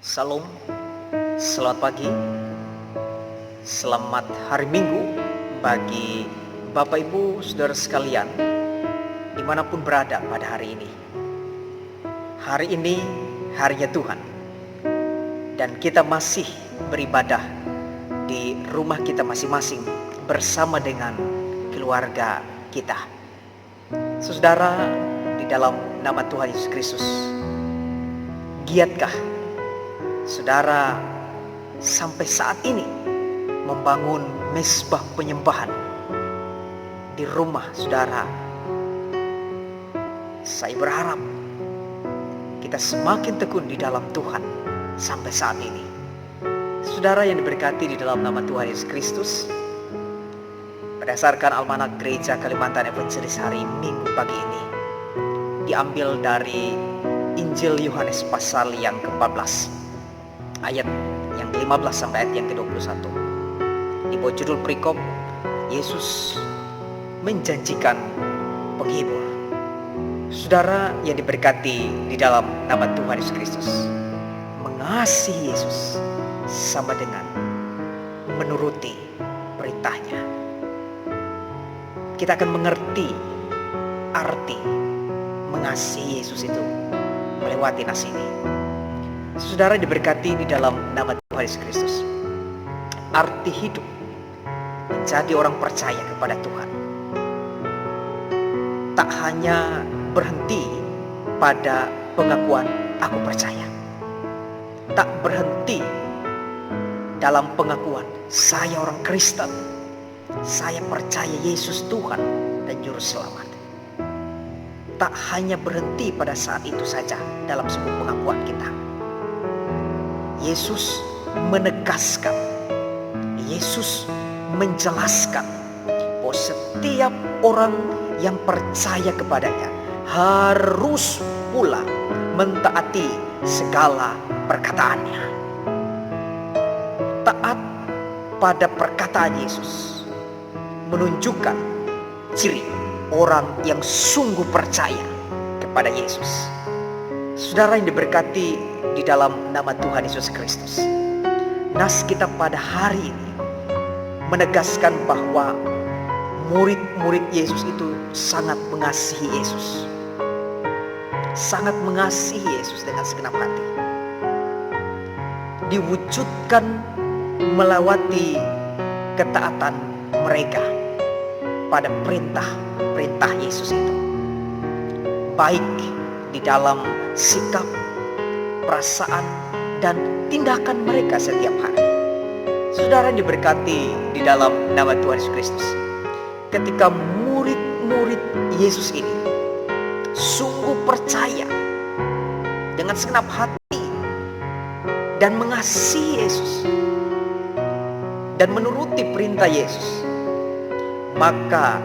Salam, selamat pagi, selamat hari Minggu bagi Bapak Ibu Saudara sekalian dimanapun berada pada hari ini. Hari ini harinya Tuhan dan kita masih beribadah di rumah kita masing-masing bersama dengan keluarga kita. Saudara, di dalam nama Tuhan Yesus Kristus, giatkah saudara sampai saat ini membangun mezbah penyembahan di rumah saudara? Saya berharap kita semakin tekun di dalam Tuhan sampai saat ini. Saudara yang diberkati di dalam nama Tuhan Yesus Kristus, berdasarkan Almanak Gereja Kalimantan Evangelis hari Minggu pagi ini diambil dari Injil Yohanes pasal yang ke-14 ayat yang ke-15 sampai ayat yang ke-21. Di bawah judul perikop, Yesus menjanjikan penghibur. Saudara yang diberkati di dalam nama Tuhan Yesus Kristus, mengasihi Yesus sama dengan menuruti perintahnya. Kita akan mengerti arti mengasihi Yesus itu melewati nas ini. Saudara diberkati di dalam nama Tuhan Yesus Kristus, arti hidup menjadi orang percaya kepada Tuhan tak hanya berhenti pada pengakuan aku percaya, tak berhenti dalam pengakuan saya orang Kristen, saya percaya Yesus Tuhan dan Juru Selamat. Tak hanya berhenti pada saat itu saja dalam sebuah pengakuan kita. Yesus menegaskan, Yesus menjelaskan bahwa setiap orang yang percaya kepadanya harus pula mentaati segala perkataannya. Taat pada perkataan Yesus menunjukkan ciri orang yang sungguh percaya kepada Yesus. Saudara yang diberkati di dalam nama Tuhan Yesus Kristus, nas kita pada hari ini menegaskan bahwa murid-murid Yesus itu sangat mengasihi Yesus, sangat mengasihi Yesus dengan segenap hati. Diwujudkan melewati ketaatan mereka pada perintah Yesus itu, baik di dalam sikap, perasaan, dan tindakan mereka setiap hari. Saudara yang diberkati di dalam nama Tuhan Yesus Kristus, ketika murid-murid Yesus ini sungguh percaya dengan segenap hati dan mengasihi Yesus dan menuruti perintah Yesus, maka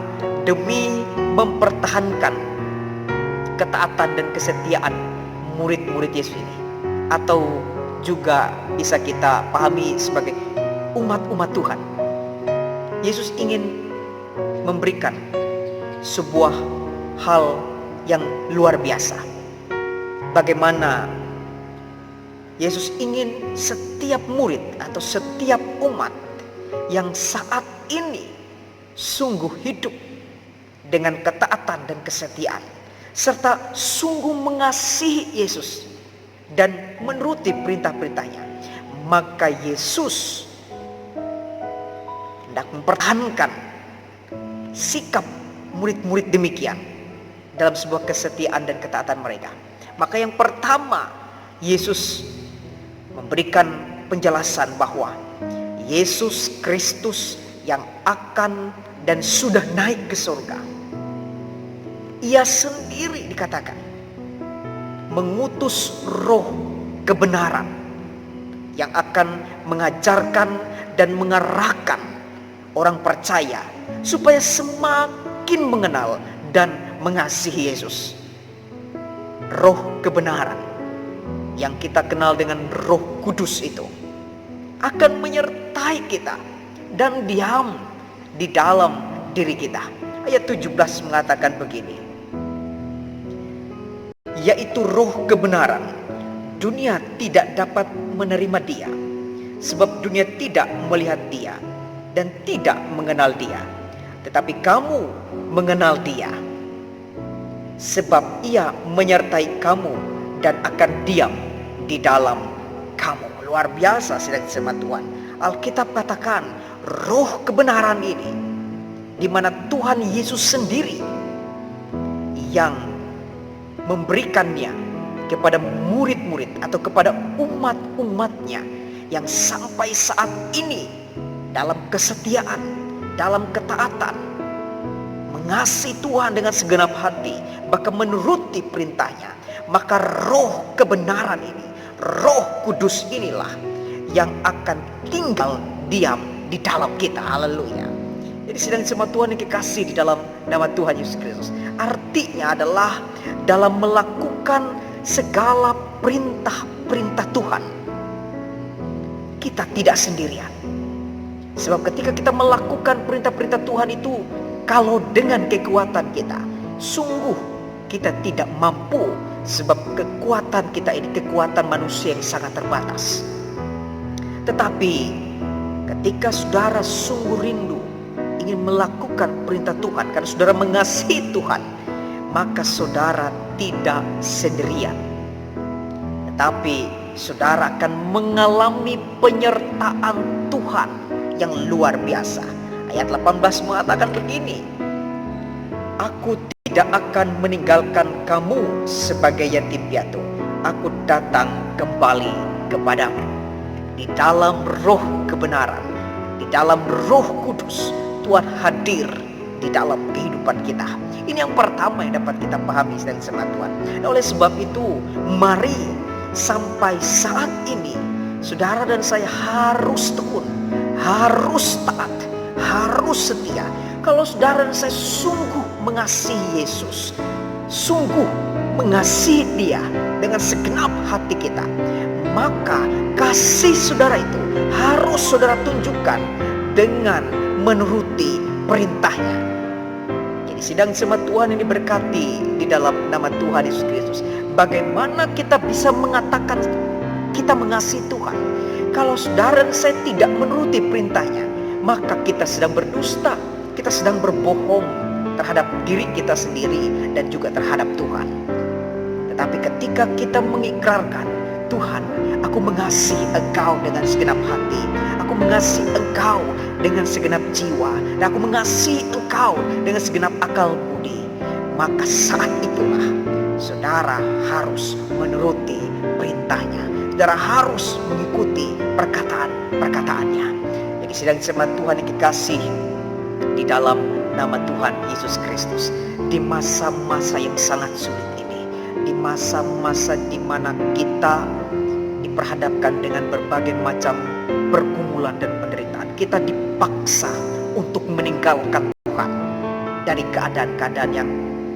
demi mempertahankan ketaatan dan kesetiaan murid-murid Yesus ini, atau juga bisa kita pahami sebagai umat-umat Tuhan, Yesus ingin memberikan sebuah hal yang luar biasa. Bagaimana Yesus ingin setiap murid atau setiap umat yang saat ini sungguh hidup dengan ketaatan dan kesetiaan, serta sungguh mengasihi Yesus dan menuruti perintah-perintahnya, maka Yesus hendak mempertahankan sikap murid-murid demikian dalam sebuah kesetiaan dan ketaatan mereka. Maka yang pertama, Yesus memberikan penjelasan bahwa Yesus Kristus yang akan dan sudah naik ke surga, Ia sendiri dikatakan mengutus roh kebenaran yang akan mengajarkan dan mengarahkan orang percaya supaya semakin mengenal dan mengasihi Yesus. Roh kebenaran yang kita kenal dengan Roh Kudus itu akan menyertai kita dan diam di dalam diri kita. Ayat 17 mengatakan begini, yaitu roh kebenaran, dunia tidak dapat menerima dia, sebab dunia tidak melihat dia dan tidak mengenal dia. Tetapi kamu mengenal dia, sebab ia menyertai kamu dan akan diam di dalam kamu. Luar biasa sidang jemaat Tuhan. Alkitab katakan roh kebenaran ini, di mana Tuhan Yesus sendiri yang memberikannya kepada murid-murid atau kepada umat-umatnya yang sampai saat ini dalam kesetiaan, dalam ketaatan, mengasihi Tuhan dengan segenap hati, bahkan menuruti perintahnya. Maka roh kebenaran ini, roh kudus inilah yang akan tinggal diam di dalam kita. Haleluya. Jadi sidang jemaat Tuhan yang kekasih di dalam nama Tuhan Yesus Kristus, artinya adalah dalam melakukan segala perintah-perintah Tuhan, kita tidak sendirian. Sebab ketika kita melakukan perintah-perintah Tuhan itu, kalau dengan kekuatan kita, sungguh kita tidak mampu. Sebab kekuatan kita ini kekuatan manusia yang sangat terbatas. Tetapi ketika saudara sungguh rindu ingin melakukan perintah Tuhan, karena saudara mengasihi Tuhan, maka saudara tidak sendirian. Tetapi saudara akan mengalami penyertaan Tuhan yang luar biasa. Ayat 18 mengatakan begini, aku tidak akan meninggalkan kamu sebagai yatim piatu. Aku datang kembali kepadamu. Di dalam roh kebenaran, di dalam roh kudus, Tuhan hadir di dalam kehidupan kita. Ini yang pertama yang dapat kita pahami dan jemaat Tuhan. Nah, oleh sebab itu, mari sampai saat ini saudara dan saya harus tekun, harus taat, harus setia. Kalau saudara dan saya sungguh mengasihi Yesus, sungguh mengasihi Dia dengan segenap hati kita, maka kasih saudara itu harus saudara tunjukkan dengan menuruti perintahnya. Jadi sidang jemaat Tuhan ini berkati di dalam nama Tuhan Yesus Kristus. Bagaimana kita bisa mengatakan kita mengasihi Tuhan kalau saudara dan saya tidak menuruti perintahnya? Maka kita sedang berdusta, kita sedang berbohong terhadap diri kita sendiri dan juga terhadap Tuhan. Tetapi ketika kita mengikrarkan, Tuhan, aku mengasihi Engkau dengan segenap hati, aku mengasihi Engkau dengan segenap jiwa, dan aku mengasihi Engkau dengan segenap akal budi, maka saat itulah saudara harus menuruti perintahnya. Saudara harus mengikuti perkataan-perkataannya. Jadi sidang jemaat Tuhan yang dikasih di dalam nama Tuhan Yesus Kristus, di masa-masa yang sangat sulit ini, di masa-masa di mana kita diperhadapkan dengan berbagai macam pergumulan dan penderitaan, kita dipaksa untuk meninggalkan Tuhan dari keadaan-keadaan yang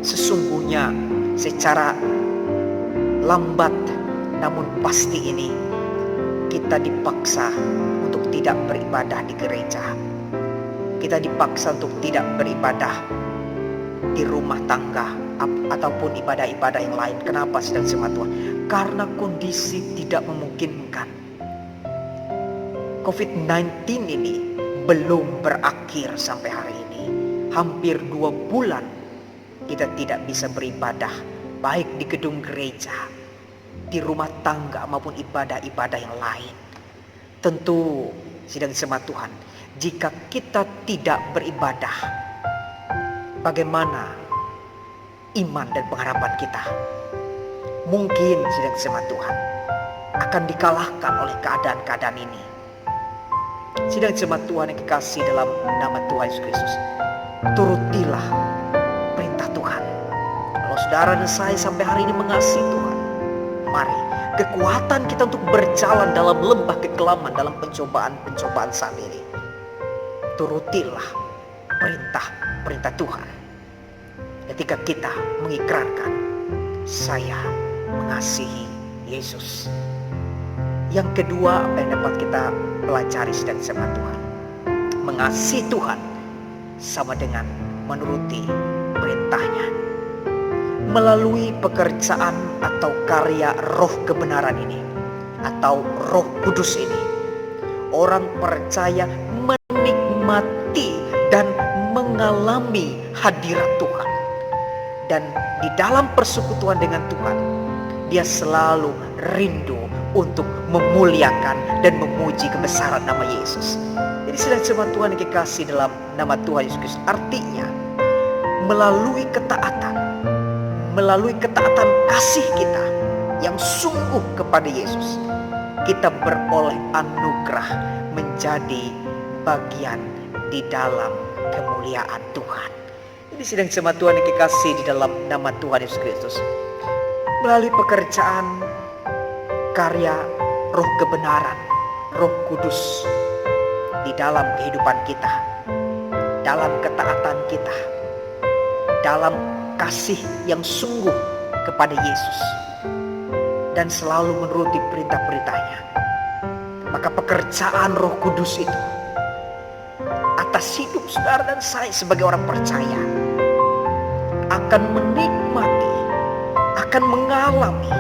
sesungguhnya secara lambat namun pasti ini kita dipaksa untuk tidak beribadah di gereja. Kita dipaksa untuk tidak beribadah di rumah tangga ataupun ibadah-ibadah yang lain. Kenapa sidang jemaat Tuhan? Karena kondisi tidak memungkinkan. COVID-19 ini belum berakhir sampai hari ini. Hampir 2 bulan kita tidak bisa beribadah, baik di gedung gereja, di rumah tangga maupun ibadah-ibadah yang lain. Tentu sidang jemaat Tuhan, jika kita tidak beribadah, bagaimana iman dan pengharapan kita? Mungkin sidang jemaat Tuhan akan dikalahkan oleh keadaan-keadaan ini. Sidang jemaat Tuhan yang dikasih dalam nama Tuhan Yesus Kristus, turutilah perintah Tuhan. Kalau saudara dan saya sampai hari ini mengasihi Tuhan, mari kekuatan kita untuk berjalan dalam lembah kekelaman, dalam pencobaan-pencobaan saat ini, turutilah perintah Tuhan. Ketika kita mengikrarkan, saya mengasihi Yesus. Yang kedua, apa yang dapat kita pelajari sedang sama Tuhan? Mengasihi Tuhan sama dengan menuruti perintahnya. Melalui pekerjaan atau karya roh kebenaran ini, atau roh kudus ini, orang percaya menikmati dan mengalami hadirat Tuhan. Dan di dalam persekutuan dengan Tuhan, dia selalu rindu untuk memuliakan dan memuji kebesaran nama Yesus. Jadi sedang jemaat Tuhan yang dikasih dalam nama Tuhan Yesus Kristus, artinya melalui ketaatan kasih kita yang sungguh kepada Yesus, kita beroleh anugerah menjadi bagian di dalam kemuliaan Tuhan. Ini sedang jemaat Tuhan yang dikasih di dalam nama Tuhan Yesus Kristus, melalui pekerjaan karya roh kebenaran, roh kudus di dalam kehidupan kita, dalam ketaatan kita, dalam kasih yang sungguh kepada Yesus, dan selalu menuruti perintah-perintahnya. Maka pekerjaan roh kudus itu atas hidup saudara dan saya sebagai orang percaya akan menikmati, akan mengalami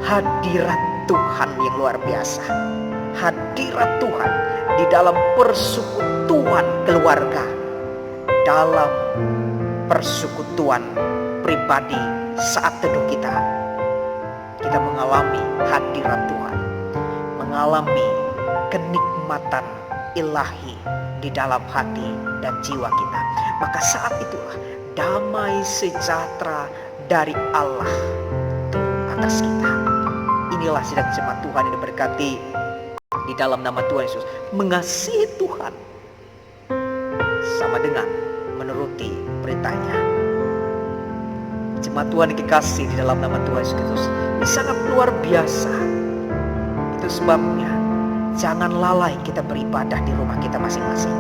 hadirat Tuhan yang luar biasa. Hadirat Tuhan di dalam persekutuan keluarga, dalam persekutuan pribadi saat teduh kita. Kita mengalami hadirat Tuhan, mengalami kenikmatan ilahi di dalam hati dan jiwa kita. Maka saat itulah damai sejahtera dari Allah turun atas kita. Inilah sidang jemaat Tuhan yang diberkati di dalam nama Tuhan Yesus. Mengasihi Tuhan sama dengan menuruti perintahnya. Jemaat Tuhan yang dikasih di dalam nama Tuhan Yesus Kristus, ini sangat luar biasa. Itu sebabnya jangan lalai kita beribadah di rumah kita masing-masing.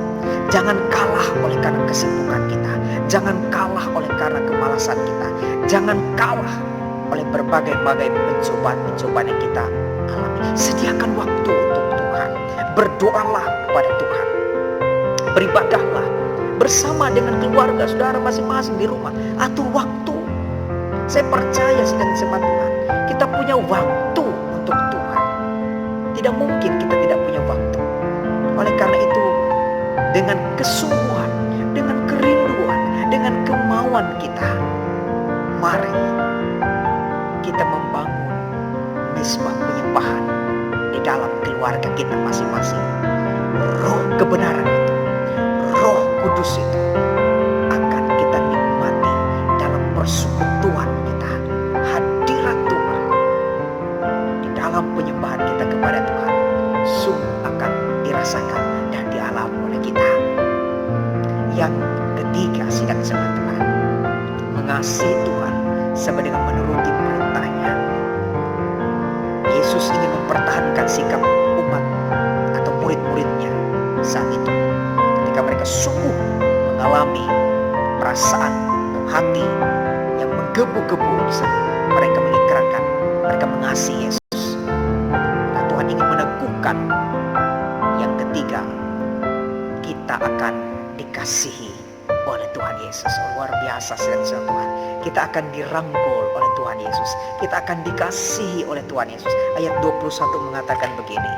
Jangan kalah oleh karena kesibukan kita. Jangan kalah oleh karena kemalasan kita. Jangan kalah oleh berbagai-bagai pencobaan yang kita alami. Sediakan waktu untuk Tuhan. Berdoalah kepada Tuhan. Beribadahlah bersama dengan keluarga saudara masing-masing di rumah. Atur waktu. Saya percaya sedang jemaat Tuhan, kita punya waktu untuk Tuhan. Tidak mungkin kita tidak punya waktu. Oleh karena itu, dengan kesungguhan, dengan kerinduan, dengan kemauan kita, mari kita membangun misbah penyembahan di dalam keluarga kita masing-masing. Roh kebenaran itu, roh kudus itu akan kita nikmati dalam persekutuan kita. Hadirat Tuhan di dalam penyembahan kita kepada Tuhan sungguh akan dirasakan dan dialami oleh kita. Yang ketiga, sidang jemaat Tuhan, mengasihi Tuhan sama dengan menuruti perintahnya. Yesus ingin mempertahankan sikap umat atau murid-muridnya saat itu, ketika mereka sungguh mengalami perasaan hati yang menggebu-gebu saat mereka mengikrarkan, mereka mengasihi Yesus. Nah, Tuhan ingin meneguhkan yang ketiga, kita akan dikasihi oleh Tuhan Yesus. Luar biasa saudara Tuhan. Kita akan dirangkul oleh Tuhan Yesus. Kita akan dikasihi oleh Tuhan Yesus. Ayat 21 mengatakan begini.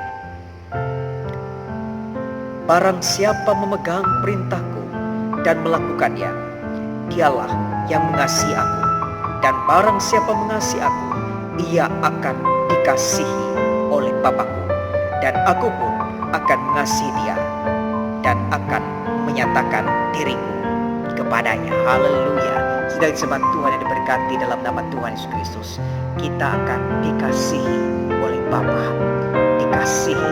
Barang siapa memegang perintahku dan melakukannya, dialah yang mengasihi aku. Dan barang siapa mengasihi aku, ia akan dikasihi oleh Bapa-Ku. Dan aku pun akan mengasihi dia dan akan menyatakan diriku kepadanya. Haleluya. Sedang jemaat Tuhan yang diberkati dalam nama Tuhan Yesus Kristus, kita akan dikasihi oleh Bapa, dikasihi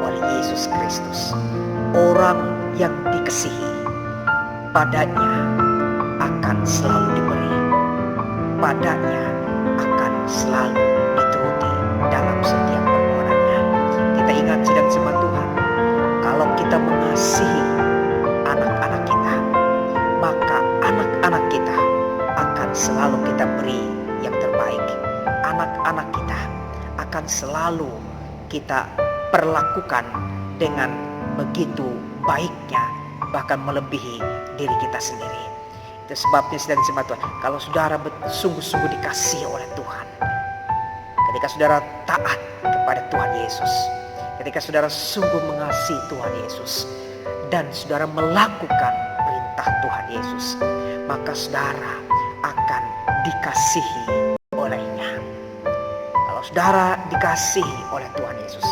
oleh Yesus Kristus. Orang yang dikasihi, padanya akan selalu diberi, padanya akan selalu dituruti dalam setiap permohonannya. Kita ingat sidang jemaat Tuhan, kalau kita mengasihi anak-anak kita, maka anak-anak kita akan selalu kita beri yang terbaik. Anak-anak kita akan selalu kita perlakukan dengan begitu baiknya, bahkan melebihi diri kita sendiri. Itu sebabnya sedang jemaat Tuhan, kalau saudara sungguh-sungguh dikasihi oleh Tuhan, ketika saudara taat kepada Tuhan Yesus, ketika saudara sungguh mengasihi Tuhan Yesus, dan saudara melakukan perintah Tuhan Yesus, maka saudara akan dikasihi olehnya. Kalau saudara dikasihi oleh Tuhan Yesus,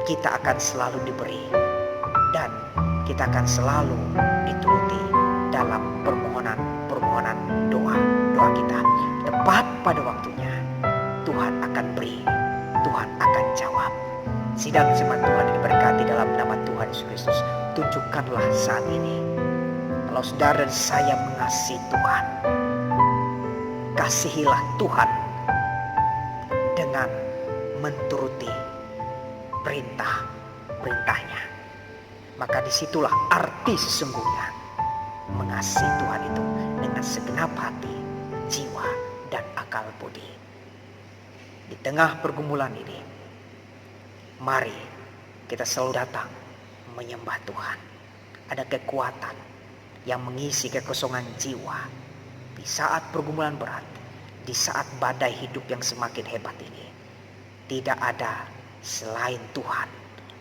kita akan selalu diberi dan kita akan selalu dituruti dalam permohonan doa kita. Tepat pada waktunya Tuhan akan beri, Tuhan akan jawab. Sidang jemaat Tuhan yang diberkati dalam nama Tuhan Yesus Kristus, tunjukkanlah saat ini kalau saudara dan saya mengasihi Tuhan. Kasihilah Tuhan dengan menturuti perintah-perintahnya. Maka disitulah arti sesungguhnya mengasihi Tuhan itu dengan segenap hati, jiwa, dan akal budi. Di tengah pergumulan ini, mari kita selalu datang menyembah Tuhan. Ada kekuatan yang mengisi kekosongan jiwa di saat pergumulan berat, di saat badai hidup yang semakin hebat ini. Tidak ada selain Tuhan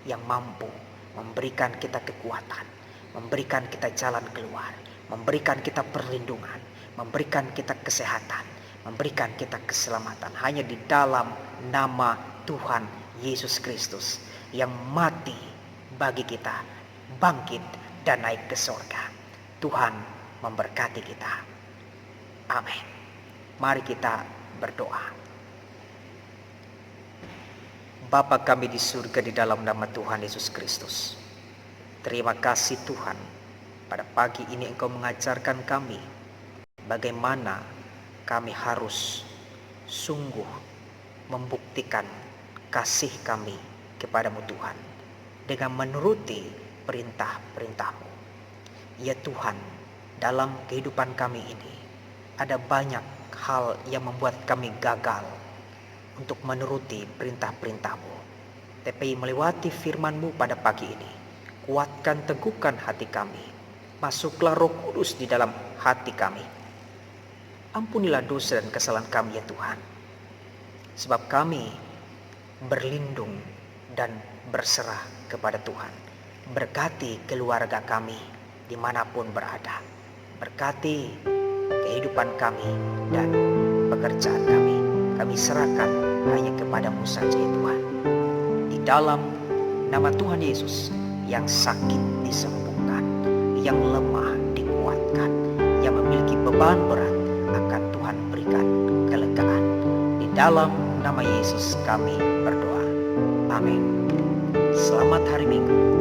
yang mampu memberikan kita kekuatan, memberikan kita jalan keluar, memberikan kita perlindungan, memberikan kita kesehatan, memberikan kita keselamatan. Hanya di dalam nama Tuhan Yesus Kristus yang mati bagi kita, bangkit dan naik ke surga. Tuhan memberkati kita. Amin. Mari kita berdoa. Bapa kami di surga, di dalam nama Tuhan Yesus Kristus, terima kasih Tuhan, pada pagi ini Engkau mengajarkan kami bagaimana kami harus sungguh membuktikan kasih kami kepadamu Tuhan dengan menuruti perintah-perintah-Mu. Ya Tuhan, dalam kehidupan kami ini ada banyak hal yang membuat kami gagal untuk menuruti perintah-perintah-Mu. Tapi melewati firman-Mu pada pagi ini, kuatkan, teguhkan hati kami. Masuklah Roh Kudus di dalam hati kami. Ampunilah dosa dan kesalahan kami ya Tuhan. Sebab kami berlindung dan berserah kepada Tuhan. Berkati keluarga kami dimanapun berada. Berkati kehidupan kami dan pekerjaan kami. Kami serahkan hanya kepadamu saja ya Tuhan. Di dalam nama Tuhan Yesus, yang sakit disembuhkan, yang lemah dikuatkan, yang memiliki beban berat akan Tuhan berikan kelegaan. Di dalam nama Yesus kami berdoa. Amin. Selamat hari Minggu.